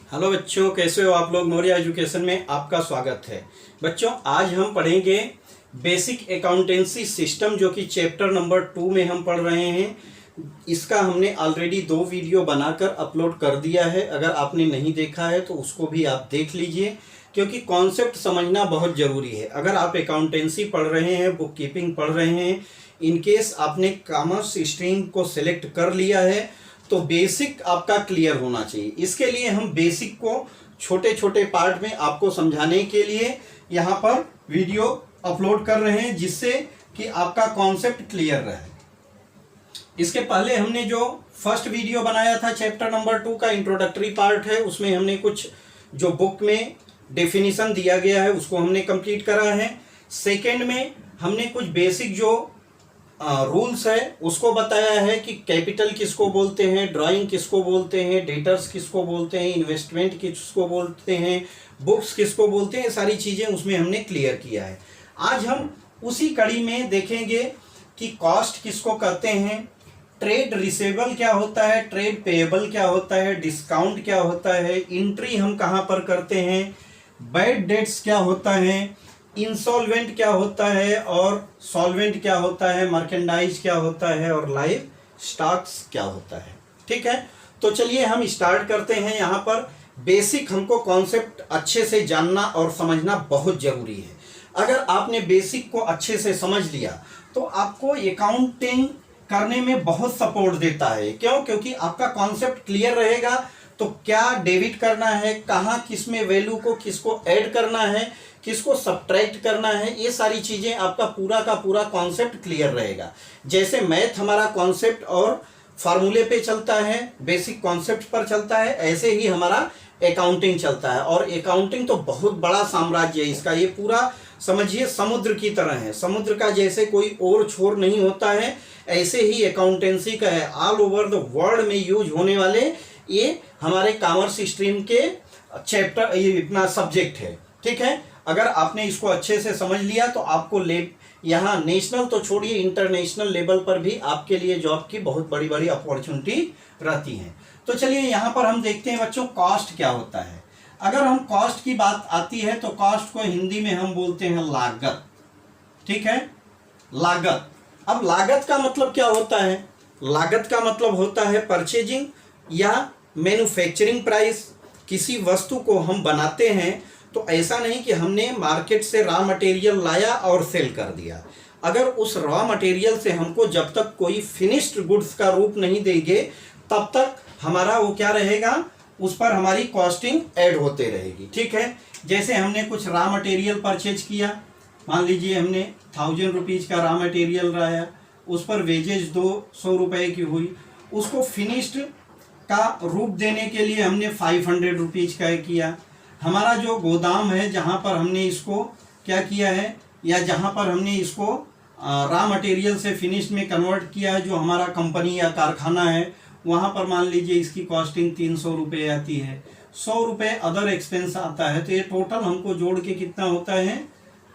Hello बच्चों, कैसे हो आप लोग। मौर्य एजुकेशन में आपका स्वागत है। बच्चों, आज हम पढ़ेंगे बेसिक अकाउंटेंसी सिस्टम, जो कि चैप्टर नंबर 2 में हम पढ़ रहे हैं। इसका हमने ऑलरेडी 2 वीडियो बनाकर अपलोड कर दिया है। अगर आपने नहीं देखा है तो उसको भी आप देख लीजिए, क्योंकि कॉन्सेप्ट समझना बहुत ज़रूरी है। अगर आप अकाउंटेंसी पढ़ रहे हैं, बुक कीपिंग पढ़ रहे हैं, इनकेस आपने कॉमर्स स्ट्रीम को सिलेक्ट कर लिया है, तो बेसिक आपका क्लियर होना चाहिए। इसके लिए हम बेसिक को छोटे छोटे पार्ट में आपको समझाने के लिए यहाँ पर वीडियो अपलोड कर रहे हैं, जिससे कि आपका कॉन्सेप्ट क्लियर रहे। इसके पहले हमने जो फर्स्ट वीडियो बनाया था चैप्टर नंबर 2 का इंट्रोडक्टरी पार्ट है, उसमें हमने कुछ जो बुक में डेफिनेशन दिया गया है उसको हमने कंप्लीट करा है। सेकेंड में हमने कुछ बेसिक जो रूल्स है उसको बताया है कि कैपिटल किसको बोलते हैं, ड्राइंग किसको बोलते हैं, डेटर्स किसको बोलते हैं, इन्वेस्टमेंट किसको बोलते हैं, बुक्स किसको बोलते हैं, सारी चीज़ें उसमें हमने क्लियर किया है। आज हम उसी कड़ी में देखेंगे कि कॉस्ट किसको कहते हैं, ट्रेड रिसेबल क्या होता है, ट्रेड पेएबल क्या होता है, डिस्काउंट क्या होता है, एंट्री हम कहाँ पर करते हैं, बैड डेट्स क्या होता है, इंसॉल्वेंट क्या होता है और सॉल्वेंट क्या होता है, मर्केंडाइज क्या होता है और लाइव स्टॉक्स क्या होता है। ठीक है, तो चलिए हम स्टार्ट करते हैं। यहाँ पर बेसिक हमको कॉन्सेप्ट अच्छे से जानना और समझना बहुत ज़रूरी है। अगर आपने बेसिक को अच्छे से समझ लिया तो आपको अकाउंटिंग करने में बहुत सपोर्ट देता है। क्यों? क्योंकि आपका कॉन्सेप्ट क्लियर रहेगा तो क्या डेबिट करना है, कहाँ किस में वैल्यू को किसको ऐड करना है, किसको सब्ट्रैक्ट करना है, ये सारी चीज़ें आपका पूरा का पूरा कॉन्सेप्ट क्लियर रहेगा। जैसे मैथ हमारा कॉन्सेप्ट और फार्मूले पे चलता है, बेसिक कॉन्सेप्ट पर चलता है, ऐसे ही हमारा अकाउंटिंग चलता है। और अकाउंटिंग तो बहुत बड़ा साम्राज्य है इसका। ये पूरा समझिए समुद्र की तरह है। समुद्र का जैसे कोई और छोर नहीं होता है, ऐसे ही अकाउंटेंसी का है। ऑल ओवर द वर्ल्ड में यूज होने वाले ये हमारे कॉमर्स स्ट्रीम के चैप्टर, ये इतना सब्जेक्ट है। ठीक है, अगर आपने इसको अच्छे से समझ लिया तो आपको यहाँ नेशनल तो छोड़िए, इंटरनेशनल लेवल पर भी आपके लिए जॉब की बहुत बड़ी बड़ी अपॉर्चुनिटी रहती है। तो चलिए यहाँ पर हम देखते हैं बच्चों, कॉस्ट क्या होता है। अगर हम कॉस्ट की बात आती है तो कॉस्ट को हिंदी में हम बोलते हैं लागत। ठीक है, लागत। अब लागत का मतलब क्या होता है? लागत का मतलब होता है परचेजिंग या मैन्युफैक्चरिंग प्राइस। किसी वस्तु को हम बनाते हैं तो ऐसा नहीं कि हमने मार्केट से रॉ मटेरियल लाया और सेल कर दिया। अगर उस रॉ मटेरियल से हमको जब तक कोई फिनिश्ड गुड्स का रूप नहीं देंगे तब तक हमारा वो क्या रहेगा, उस पर हमारी कॉस्टिंग ऐड होते रहेगी। ठीक है, जैसे हमने कुछ रॉ मटेरियल परचेज किया, मान लीजिए हमने 1000 रुपीज़ का रॉ मटेरियल लाया, उस पर वेजेज 200 रुपये की हुई, उसको फिनिश्ड का रूप देने के लिए हमने 500 रुपीज़ का किया। हमारा जो गोदाम है जहाँ पर हमने इसको क्या किया है, या जहाँ पर हमने इसको रॉ मटेरियल से फिनिश में कन्वर्ट किया है, जो हमारा कंपनी या कारखाना है, वहाँ पर मान लीजिए इसकी कॉस्टिंग 300 रुपये आती है। 100 रुपये अदर एक्सपेंस आता है, तो ये टोटल हमको जोड़ के कितना होता है,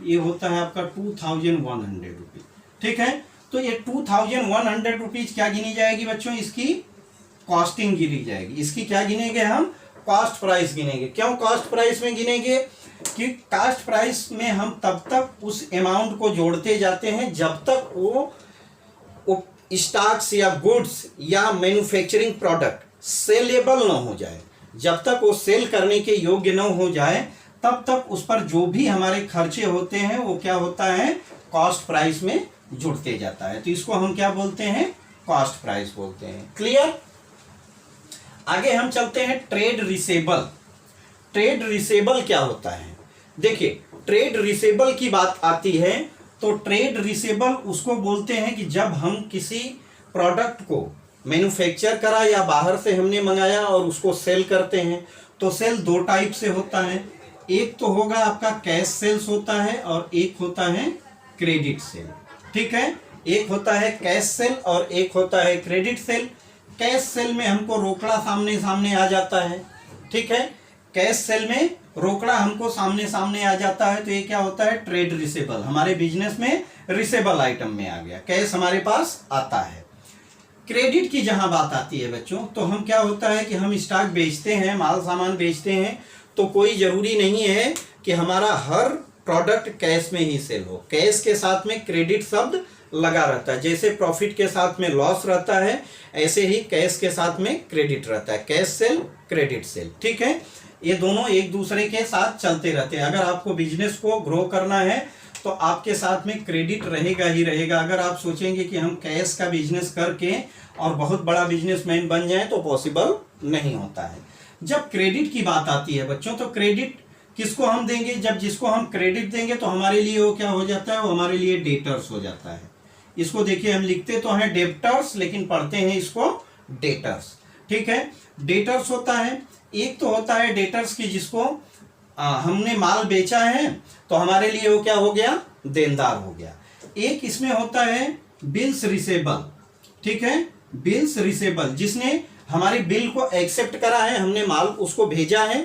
ये होता है आपका 2100 रुपीज़। ठीक है, तो ये 2100 रुपीज़ क्या गिनी जाएगी बच्चों, इसकी कॉस्टिंग गिनी जाएगी। इसकी क्या गिनेंगे हम, कॉस्ट प्राइस गिनेंगे। क्यों कॉस्ट प्राइस में गिनेंगे? कि कॉस्ट प्राइस में हम तब तक उस अमाउंट को जोड़ते जाते हैं जब तक वो स्टॉक्स या गुड्स या मैन्युफैक्चरिंग प्रोडक्ट सेलेबल ना हो जाए। जब तक वो सेल करने के योग्य न हो जाए तब तक उस पर जो भी हमारे खर्चे होते हैं वो क्या होता है, कॉस्ट प्राइस में जुड़ते जाता है। तो इसको हम क्या बोलते हैं, कॉस्ट प्राइस बोलते हैं। क्लियर? आगे हम चलते हैं ट्रेड रिसेबल। ट्रेड रिसेबल क्या होता है? देखिए, ट्रेड रिसेबल की बात आती है तो ट्रेड रिसेबल उसको बोलते हैं कि जब हम किसी प्रोडक्ट को मैन्युफैक्चर करा या बाहर से हमने मंगाया और उसको सेल करते हैं, तो सेल 2 टाइप से होता है। एक तो होगा आपका कैश सेल्स होता है और एक होता है क्रेडिट सेल। ठीक है, एक होता है कैश सेल और एक होता है क्रेडिट सेल। कैश सेल में हमको रोकड़ा सामने सामने आ जाता है। ठीक है, कैश सेल में रोकड़ा हमको सामने सामने आ जाता है, तो ये क्या होता है, ट्रेड रिसेबल। हमारे बिजनेस में रिसेबल आइटम में आ गया, कैश हमारे पास आता है। क्रेडिट की जहां बात आती है बच्चों, तो हम क्या होता है कि हम स्टॉक बेचते हैं, माल सामान बेचते हैं, तो कोई ज़रूरी नहीं है कि हमारा हर प्रोडक्ट कैश में ही सेल हो। कैश के साथ में क्रेडिट शब्द लगा रहता है। जैसे प्रॉफिट के साथ में लॉस रहता है, ऐसे ही कैश के साथ में क्रेडिट रहता है। कैश सेल, क्रेडिट सेल, ठीक है। ये दोनों एक दूसरे के साथ चलते रहते हैं। अगर आपको बिजनेस को ग्रो करना है तो आपके साथ में क्रेडिट रहेगा ही रहेगा। अगर आप सोचेंगे कि हम कैश का बिजनेस करके और बहुत बड़ा बिजनेसमैन बन जाएं तो पॉसिबल नहीं होता है। जब क्रेडिट की बात आती है बच्चों, तो क्रेडिट किसको हम देंगे? जब जिसको हम क्रेडिट देंगे तो हमारे लिए वो क्या हो जाता है? वो हमारे लिए डेटर्स हो जाता है। इसको देखिए, हम लिखते तो हैं डेब्टर्स, लेकिन पढ़ते हैं इसको डेटर्स, ठीक है। डेटर्स होता है, एक तो होता है डेटर्स की जिसको हमने माल बेचा है तो हमारे लिए वो क्या हो गया? देनदार हो गया। एक इसमें होता है बिल्स रिसेबल, ठीक है। बिल्स रिसेबल, जिसने हमारी बिल को एक्सेप्ट करा है, हमने माल उसको भेजा है,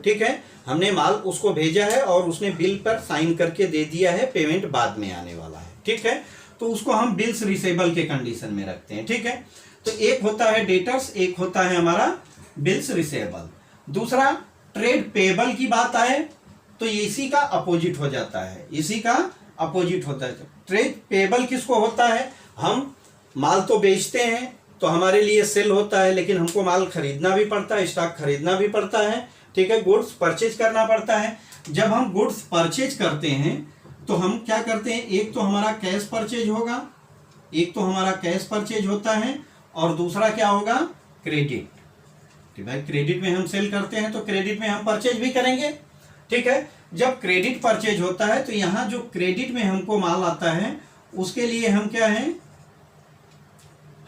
ठीक है। हमने माल उसको भेजा है और उसने बिल पर साइन करके दे दिया है, पेमेंट बाद में आने वाला है, ठीक है। तो उसको हम बिल्स रिसेबल के कंडीशन में रखते हैं, ठीक है। तो एक होता है डेटर्स, एक होता है हमारा बिल्स रिसेबल। दूसरा ट्रेड पेबल की बात आए तो इसी का अपोजिट हो जाता है, इसी का अपोजिट होता है। ट्रेड पेबल किसको होता है? हम माल तो बेचते हैं तो हमारे लिए सेल होता है, लेकिन हमको माल खरीदना भी पड़ता है, स्टॉक खरीदना भी पड़ता है, ठीक है। गुड्स परचेज करना पड़ता है। जब हम गुड्स परचेज करते हैं तो हम क्या करते हैं? एक तो हमारा कैश परचेज होगा, एक तो हमारा कैश परचेज होता है, और दूसरा क्या होगा? क्रेडिट। भाई क्रेडिट में हम सेल करते हैं तो क्रेडिट में हम परचेज भी करेंगे, ठीक है। जब क्रेडिट परचेज होता है तो यहां जो क्रेडिट में हमको माल आता है उसके लिए हम क्या है?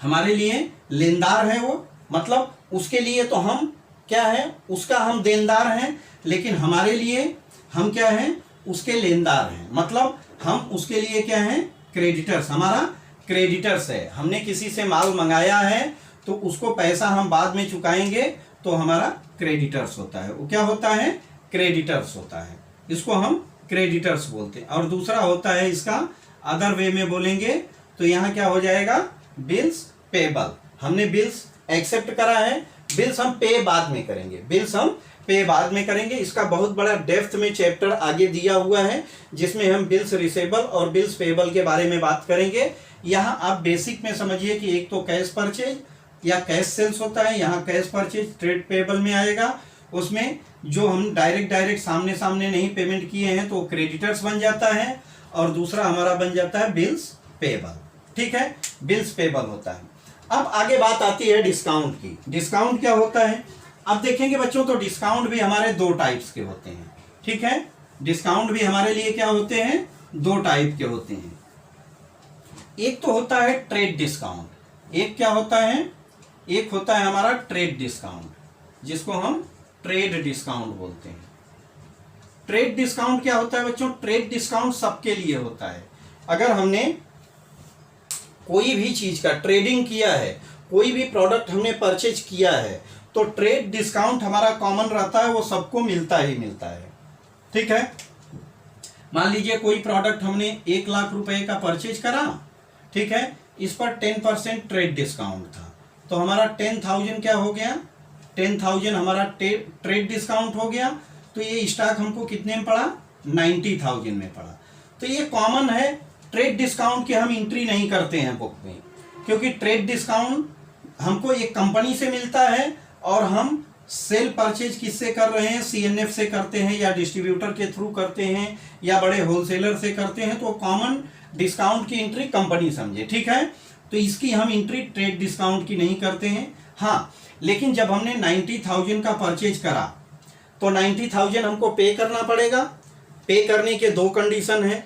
हमारे लिए लेनदार है वो, मतलब उसके लिए तो हम क्या है? उसका हम देनदार हैं, लेकिन हमारे लिए हम क्या है? उसके लेनदार हैं। मतलब हम उसके लिए क्या है? क्रेडिटर्स। हमारा क्रेडिटर्स है। हमने किसी से माल मंगाया है तो उसको पैसा हम बाद में चुकाएंगे तो हमारा क्रेडिटर्स होता है। वो क्या होता है? क्रेडिटर्स होता है। इसको हम क्रेडिटर्स बोलते हैं। और दूसरा होता है इसका अदर वे में बोलेंगे तो यहाँ क्या हो जाएगा? Bills payable. हमने बिल्स एक्सेप्ट करा है, बिल्स हम पे बाद में करेंगे, बिल्स हम पे बाद में करेंगे। इसका बहुत बड़ा डेप्थ में चैप्टर आगे दिया हुआ है जिसमें हम बिल्स रिसेबल और बिल्स पेबल के बारे में बात करेंगे। यहाँ आप बेसिक में समझिए कि एक तो कैश परचेज या कैश सेल्स होता है, यहाँ कैश परचेज ट्रेड पेबल में आएगा। उसमें जो हम डायरेक्ट सामने सामने नहीं पेमेंट किए हैं तो क्रेडिटर्स बन जाता है, और दूसरा हमारा बन जाता है बिल्स पेबल, ठीक है। बिल्स पेबल होता है। अब आगे बात आती है डिस्काउंट की। डिस्काउंट क्या होता है? अब देखेंगे बच्चों, तो डिस्काउंट भी हमारे दो टाइप्स के होते हैं, ठीक है। डिस्काउंट भी हमारे लिए क्या होते हैं? दो टाइप के होते हैं। एक तो होता है ट्रेड डिस्काउंट। एक क्या होता है? एक होता है हमारा ट्रेड डिस्काउंट, जिसको हम ट्रेड डिस्काउंट बोलते हैं। ट्रेड डिस्काउंट क्या होता है बच्चों? ट्रेड डिस्काउंट सबके लिए होता है। अगर हमने कोई भी चीज का ट्रेडिंग किया है, कोई भी प्रोडक्ट हमने परचेज किया है, तो ट्रेड डिस्काउंट हमारा कॉमन रहता है, वो सबको मिलता ही मिलता है, ठीक है। मान लीजिए कोई प्रोडक्ट हमने 1 लाख रुपए का परचेज करा, ठीक है। इस पर 10% ट्रेड डिस्काउंट था, तो हमारा 10,000 क्या हो गया? 10,000 हमारा ट्रेड डिस्काउंट हो गया। तो ये स्टॉक हमको कितने में पड़ा? 90,000 में पड़ा। तो ये कॉमन है। ट्रेड डिस्काउंट की हम एंट्री नहीं करते हैं बुक में, क्योंकि ट्रेड डिस्काउंट हमको एक कंपनी से मिलता है और हम सेल परचेज किससे कर रहे हैं? सीएनएफ से करते हैं, या डिस्ट्रीब्यूटर के थ्रू करते हैं, या बड़े होलसेलर से करते हैं। तो कॉमन डिस्काउंट की एंट्री कंपनी समझे, ठीक है। तो इसकी हम एंट्री ट्रेड डिस्काउंट की नहीं करते हैं। हाँ, लेकिन जब हमने 90,000 का परचेज करा तो 90,000 हमको पे करना पड़ेगा। पे करने के दो कंडीशन है,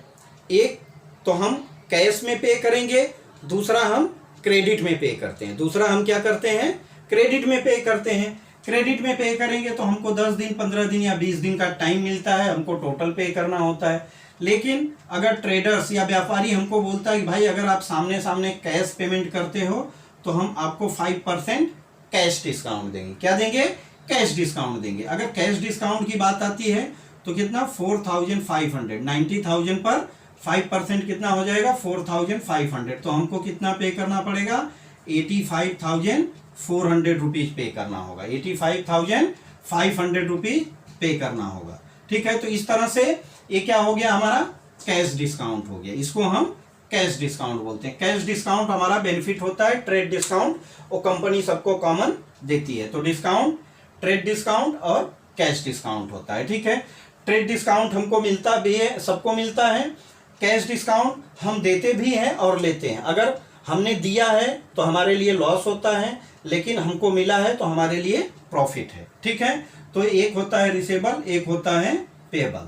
एक तो हम कैश में पे करेंगे, दूसरा हम क्रेडिट में पे करते हैं। दूसरा हम क्या करते हैं? क्रेडिट में पे करते हैं। क्रेडिट में पे करेंगे तो हमको 10 दिन, 15 दिन या 20 दिन का टाइम मिलता है, हमको टोटल पे करना होता है। लेकिन अगर ट्रेडर्स या व्यापारी हमको बोलता है कि भाई अगर आप सामने सामने कैश पेमेंट करते हो तो हम आपको 5% कैश डिस्काउंट देंगे। क्या देंगे? कैश डिस्काउंट देंगे। अगर कैश डिस्काउंट की बात आती है तो कितना? 4,500। 90,000 पर 5% कितना हो जाएगा? 4,500। तो हमको कितना पे करना पड़ेगा? 85,400 रुपीज पे करना होगा, 85,500 रुपीज पे करना होगा। ठीक है, तो इस तरह से ये क्या हो गया, हमारा कैश डिस्काउंट हो गया। इसको हम कैश डिस्काउंट बोलते हैं। कैश डिस्काउंट हमारा बेनिफिट होता है, ट्रेड डिस्काउंट वो कंपनी सबको कॉमन देती है। तो डिस्काउंट, ट्रेड डिस्काउंट और कैश डिस्काउंट होता है। ठीक है, ट्रेड डिस्काउंट हमको मिलता भी है, सबको मिलता है। कैश डिस्काउंट हम देते भी हैं और लेते हैं। अगर हमने दिया है तो हमारे लिए लॉस होता है, लेकिन हमको मिला है तो हमारे लिए प्रॉफिट है। ठीक है, तो एक होता है रिसीवेबल, एक होता है पेएबल।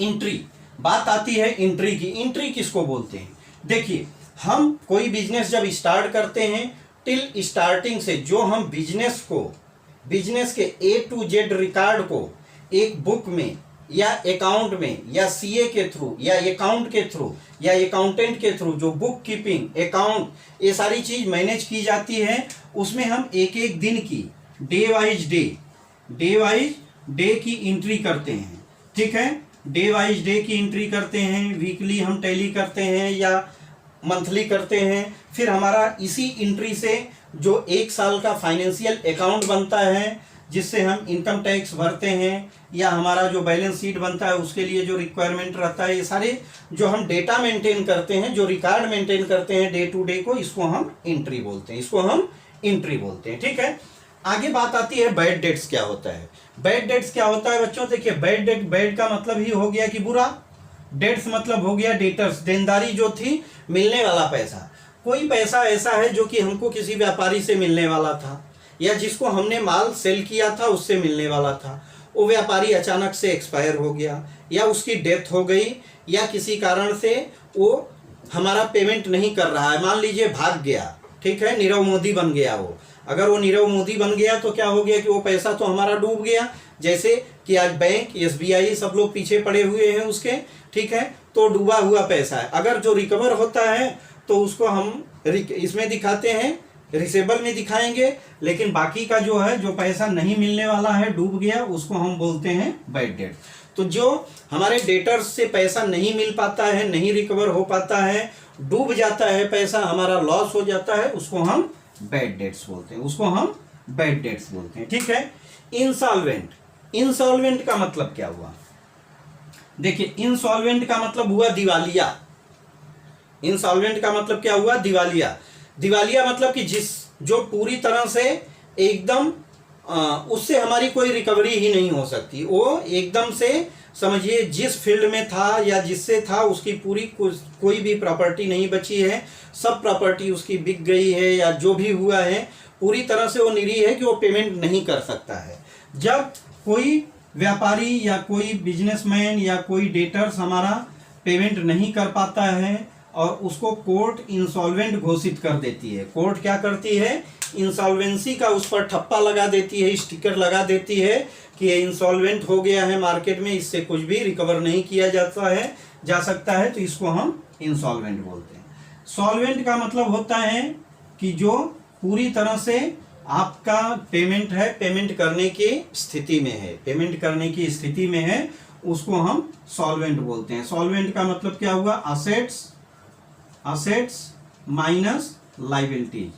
एंट्री, बात आती है एंट्री की। एंट्री किसको बोलते हैं? देखिए, हम कोई बिजनेस जब स्टार्ट करते हैं, टिल स्टार्टिंग से जो हम बिजनेस को, बिजनेस के A to Z रिकॉर्ड को एक बुक में या अकाउंट में या सीए के थ्रू या अकाउंट के थ्रू या अकाउंटेंट के थ्रू, जो बुक कीपिंग, अकाउंट, ये सारी चीज मैनेज की जाती है, उसमें हम एक एक दिन की डे वाइज डे की एंट्री करते हैं। ठीक है, डे वाइज डे की एंट्री करते हैं, वीकली हम टैली करते हैं या मंथली करते हैं। फिर हमारा इसी एंट्री से जो एक साल का फाइनेंशियल अकाउंट बनता है, जिससे हम इनकम टैक्स भरते हैं, या हमारा जो बैलेंस शीट बनता है उसके लिए जो रिक्वायरमेंट रहता है, ये सारे जो हम डेटा मेंटेन करते हैं, जो रिकॉर्ड मेंटेन करते हैं डे टू डे को, इसको हम एंट्री बोलते हैं, इसको हम एंट्री बोलते हैं। ठीक है, आगे बात आती है बैड डेट्स क्या होता है। बैड डेट्स क्या होता है बच्चों? देखिए, बैड डेट, बैड का मतलब ही हो गया कि बुरा, डेट्स मतलब हो गया डेटर्स, देनदारी जो थी, मिलने वाला पैसा। कोई पैसा ऐसा है जो कि हमको किसी व्यापारी से मिलने वाला था, या जिसको हमने माल सेल किया था उससे मिलने वाला था, वो व्यापारी अचानक से एक्सपायर हो गया, या उसकी डेथ हो गई, या किसी कारण से वो हमारा पेमेंट नहीं कर रहा है, मान लीजिए भाग गया। ठीक है, नीरव मोदी बन गया वो। अगर वो नीरव मोदी बन गया तो क्या हो गया कि वो पैसा तो हमारा डूब गया, जैसे कि आज बैंक, SBI सब लोग पीछे पड़े हुए हैं उसके। ठीक है, तो डूबा हुआ पैसा है। अगर जो रिकवर होता है तो उसको हम इसमें दिखाते हैं, रिसीवेबल में दिखाएंगे, लेकिन बाकी का जो है, जो पैसा नहीं मिलने वाला है, डूब गया, उसको हम बोलते हैं बैड डेट। तो जो हमारे डेटर्स से पैसा नहीं मिल पाता है, नहीं रिकवर हो पाता है, डूब जाता है पैसा, हमारा लॉस हो जाता है, उसको हम बैड डेट्स बोलते हैं, उसको हम बैड डेट्स बोलते हैं। ठीक है, इंसॉल्वेंट, इंसॉल्वेंट का मतलब क्या हुआ? देखिए, इंसॉल्वेंट का मतलब हुआ दिवालिया। इंसॉल्वेंट का मतलब क्या हुआ? दिवालिया। दिवालिया मतलब कि जो पूरी तरह से एकदम उससे हमारी कोई रिकवरी ही नहीं हो सकती। वो एकदम से समझिए जिस फील्ड में था या जिससे था, उसकी पूरी कोई भी प्रॉपर्टी नहीं बची है, सब प्रॉपर्टी उसकी बिक गई है, या जो भी हुआ है पूरी तरह से वो निरीह है कि वो पेमेंट नहीं कर सकता है। जब कोई व्यापारी या कोई बिजनेसमैन या कोई डेटर्स हमारा पेमेंट नहीं कर पाता है और उसको कोर्ट इंसॉल्वेंट घोषित कर देती है। कोर्ट क्या करती है? इंसॉल्वेंसी का उस पर ठप्पा लगा देती है, स्टिकर लगा देती है कि ये इंसॉल्वेंट हो गया है, मार्केट में इससे कुछ भी रिकवर नहीं किया जा सकता है, तो इसको हम इंसॉल्वेंट बोलते हैं। सॉल्वेंट का मतलब होता है कि जो पूरी तरह से आपका पेमेंट है, पेमेंट करने की स्थिति में है, पेमेंट करने की स्थिति में है, उसको हम सॉल्वेंट बोलते हैं। सॉल्वेंट का मतलब क्या हुआ? Assets minus liabilities,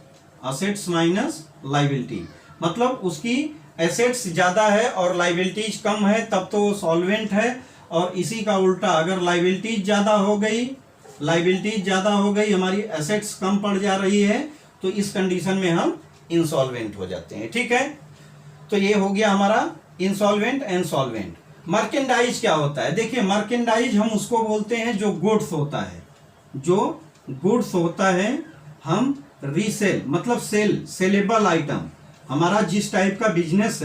assets minus liability, मतलब उसकी एसेट्स ज़्यादा है और लायबिलिटीज कम है, तब तो वो सॉल्वेंट है। और इसी का उल्टा, अगर लायबिलिटीज ज़्यादा हो गई, हमारी एसेट्स कम पड़ जा रही है, तो इस कंडीशन में हम इंसॉल्वेंट हो जाते हैं। ठीक है, तो ये हो गया हमारा इंसॉल्वेंट एंड सॉल्वेंट। मर्केंडाइज क्या होता है? देखिए, मर्केंडाइज हम उसको बोलते हैं जो गुड्स होता है, जो गुड्स होता है हम रीसेल, मतलब सेलेबल आइटम। हमारा जिस टाइप का बिजनेस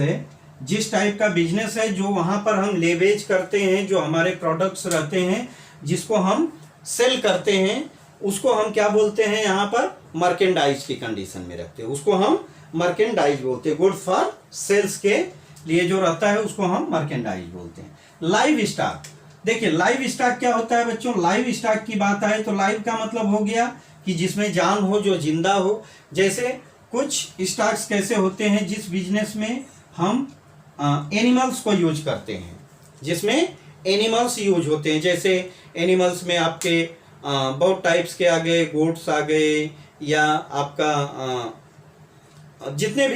है, जो वहां पर हम लेवेज करते हैं, जो हमारे प्रोडक्ट्स रहते हैं, जिसको हम सेल करते हैं, उसको हम क्या बोलते हैं? यहाँ पर मर्केंडाइज की कंडीशन में रखते हैं, उसको हम मर्केंडाइज बोलते हैं। गुड्स फॉर सेल्स के लिए जो रहता है उसको हम मर्केंडाइज बोलते हैं। लाइव स्टॉक, देखिए लाइव स्टॉक क्या होता है बच्चों? लाइव स्टॉक की बात आए तो लाइव का मतलब हो गया कि जिसमें जान हो, जो जिंदा हो। जैसे कुछ स्टॉक्स कैसे होते हैं जिस बिजनेस में हम एनिमल्स को यूज करते हैं, जिसमें एनिमल्स यूज होते हैं। जैसे एनिमल्स में आपके बहुत टाइप्स के आ गए, गोट्स आ गए, या आपका जितने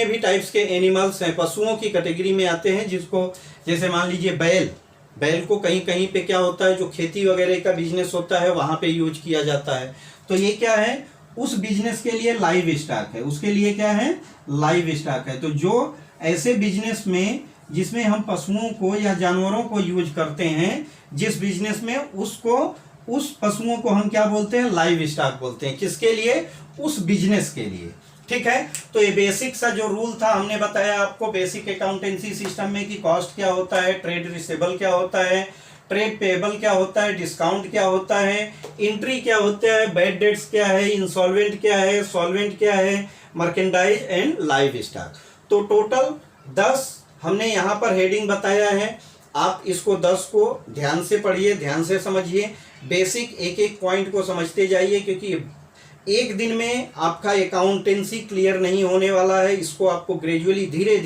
भी टाइप्स के एनिमल्स हैं, पशुओं की कैटेगरी में आते हैं, जिसको जैसे मान लीजिए बैल को कहीं कहीं पे क्या होता है, जो खेती वगैरह का बिजनेस होता है वहाँ पे यूज किया जाता है। तो ये क्या है, उस बिजनेस के लिए लाइव स्टॉक है, उसके लिए क्या है, लाइव स्टॉक है। तो जो ऐसे बिजनेस में जिसमें हम पशुओं को या जानवरों को यूज करते हैं, जिस बिजनेस में उस पशुओं को हम क्या बोलते हैं, लाइव स्टॉक बोलते हैं। किसके लिए, उस बिजनेस के लिए। ठीक है, तो ये बेसिक सा जो रूल था हमने बताया आपको बेसिक अकाउंटेंसी सिस्टम में कि कॉस्ट क्या होता है, ट्रेड रिसीवेबल क्या होता है, ट्रेड पेएबल क्या होता है, डिस्काउंट क्या होता है, एंट्री क्या होता है, बैड डेट्स क्या है, इंसॉल्वेंट क्या है, सॉल्वेंट क्या है, मर्केंडाइज एंड लाइव स्टॉक। तो टोटल 10 हमने यहाँ पर हेडिंग बताया है। आप इसको 10 को ध्यान से पढ़िए, ध्यान से समझिए, बेसिक एक एक पॉइंट को समझते जाइए, क्योंकि एक दिन में आपका अकाउंटेंसी क्लियर नहीं होने वाला है। इसको आपको ग्रेजुअली धीरे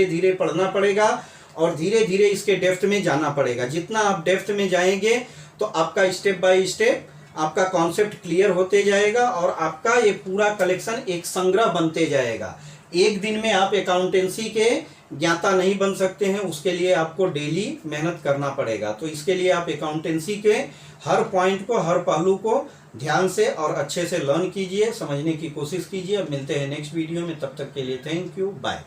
धीरे पढ़ना पड़ेगा और धीरे धीरे इसके डेप्थ में जाना पड़ेगा। जितना आप डेप्थ में जाएंगे तो आपका स्टेप बाय स्टेप आपका कॉन्सेप्ट क्लियर होते जाएगा और आपका ये पूरा कलेक्शन एक संग्रह बनते जाएगा। एक दिन में आप अकाउंटेंसी के ज्ञाता नहीं बन सकते हैं, उसके लिए आपको डेली मेहनत करना पड़ेगा। तो इसके लिए आप अकाउंटेंसी के हर पॉइंट को, हर पहलू को ध्यान से और अच्छे से लर्न कीजिए, समझने की कोशिश कीजिए। अब मिलते हैं नेक्स्ट वीडियो में, तब तक के लिए थैंक यू, बाय।